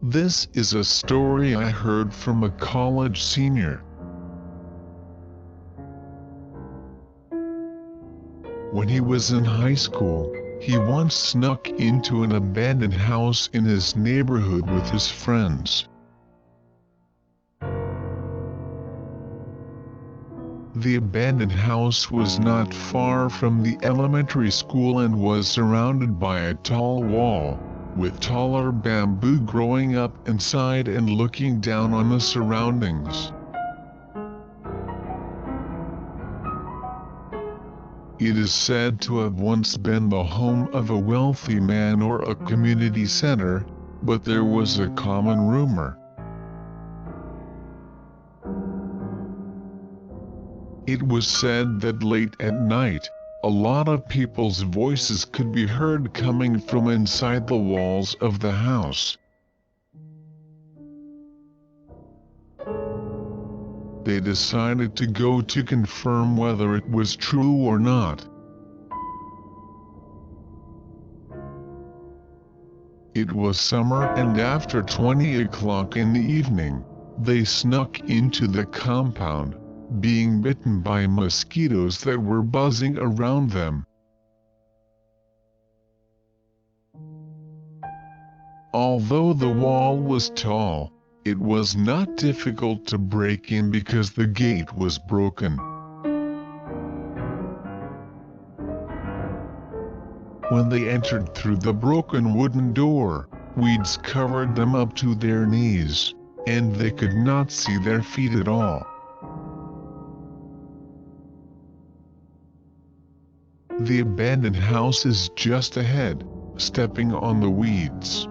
This is a story I heard from a college senior. When he was in high school, he once snuck into an abandoned house in his neighborhood with his friends. The abandoned house was not far from the elementary school and was surrounded by a tall wall, with taller bamboo growing up inside and looking down on the surroundings. It is said to have once been the home of a wealthy man or a community center, but there was a common rumor. It was said that late at night, a lot of people's voices could be heard coming from inside the walls of the house. They decided to go to confirm whether it was true or not. It was summer, and after 20 o'clock in the evening, they snuck into the compound, being bitten by mosquitoes that were buzzing around them. Although the wall was tall, it was not difficult to break in because the gate was broken. When they entered through the broken wooden door, weeds covered them up to their knees, and they could not see their feet at all. The abandoned house is just ahead, stepping on the weeds.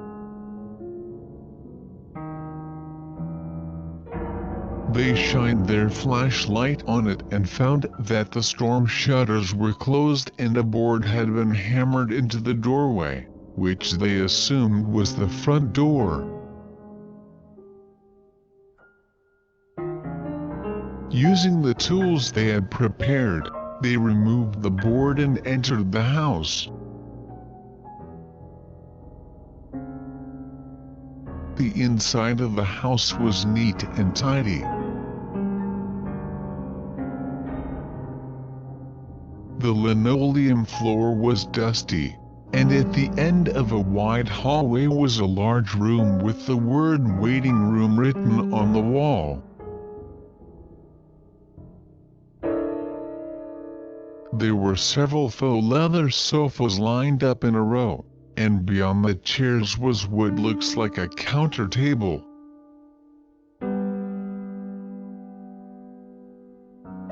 They shined their flashlight on it and found that the storm shutters were closed and a board had been hammered into the doorway, which they assumed was the front door. Using the tools they had prepared, they removed the board and entered the house. The inside of the house was neat and tidy. The linoleum floor was dusty, and at the end of a wide hallway was a large room with the word "waiting room" written on the wall. There were several faux leather sofas lined up in a row, and beyond the chairs was what looks like a counter table.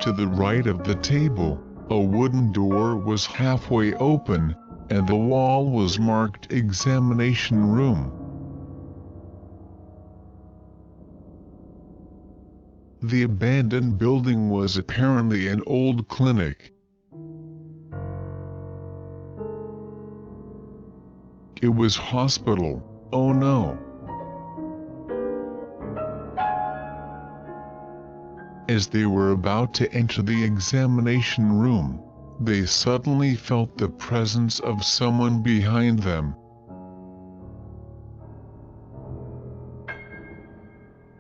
To the right of the table, a wooden door was halfway open, and the wall was marked "Examination Room." The abandoned building was apparently an old clinic. It was hospital, oh no. As they were about to enter the examination room, they suddenly felt the presence of someone behind them.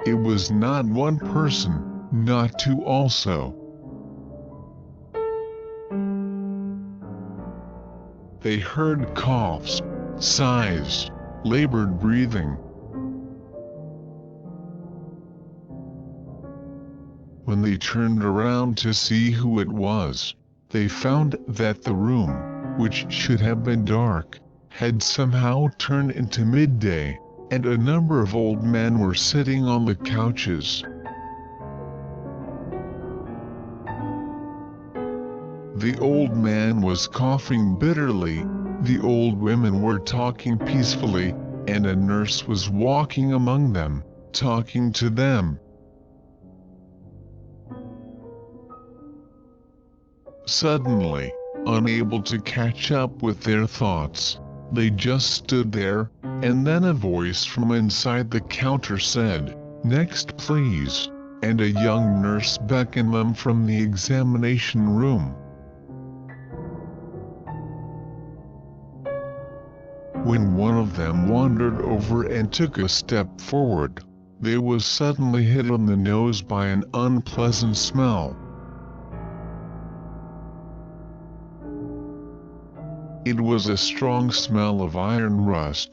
It was not one person, not two also. They heard coughs, sighs, labored breathing. When they turned around to see who it was, they found that the room, which should have been dark, had somehow turned into midday, and a number of old men were sitting on the couches. The old man was coughing bitterly, the old women were talking peacefully, and a nurse was walking among them, talking to them. Suddenly, unable to catch up with their thoughts, they just stood there, and then a voice from inside the counter said, "Next please," and a young nurse beckoned them from the examination room. When one of them wandered over and took a step forward, they was suddenly hit on the nose by an unpleasant smell. It was a strong smell of iron rust.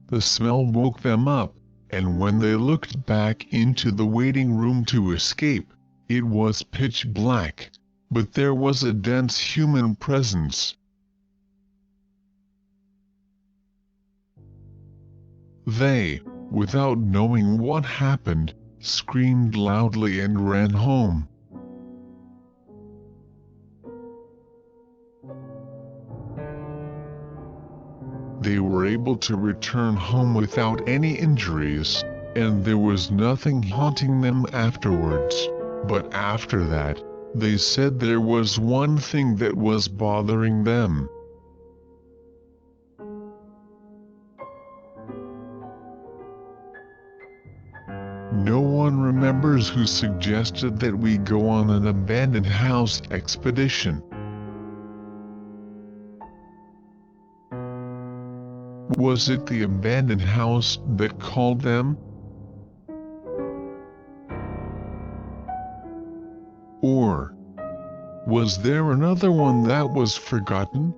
The smell woke them up, and when they looked back into the waiting room to escape, it was pitch black, but there was a dense human presence. They, without knowing what happened, screamed loudly and ran home. They were able to return home without any injuries, and there was nothing haunting them afterwards. But after that, they said there was one thing that was bothering them. No one remembers who suggested that we go on an abandoned house expedition. Was it the abandoned house that called them? Or was there another one that was forgotten?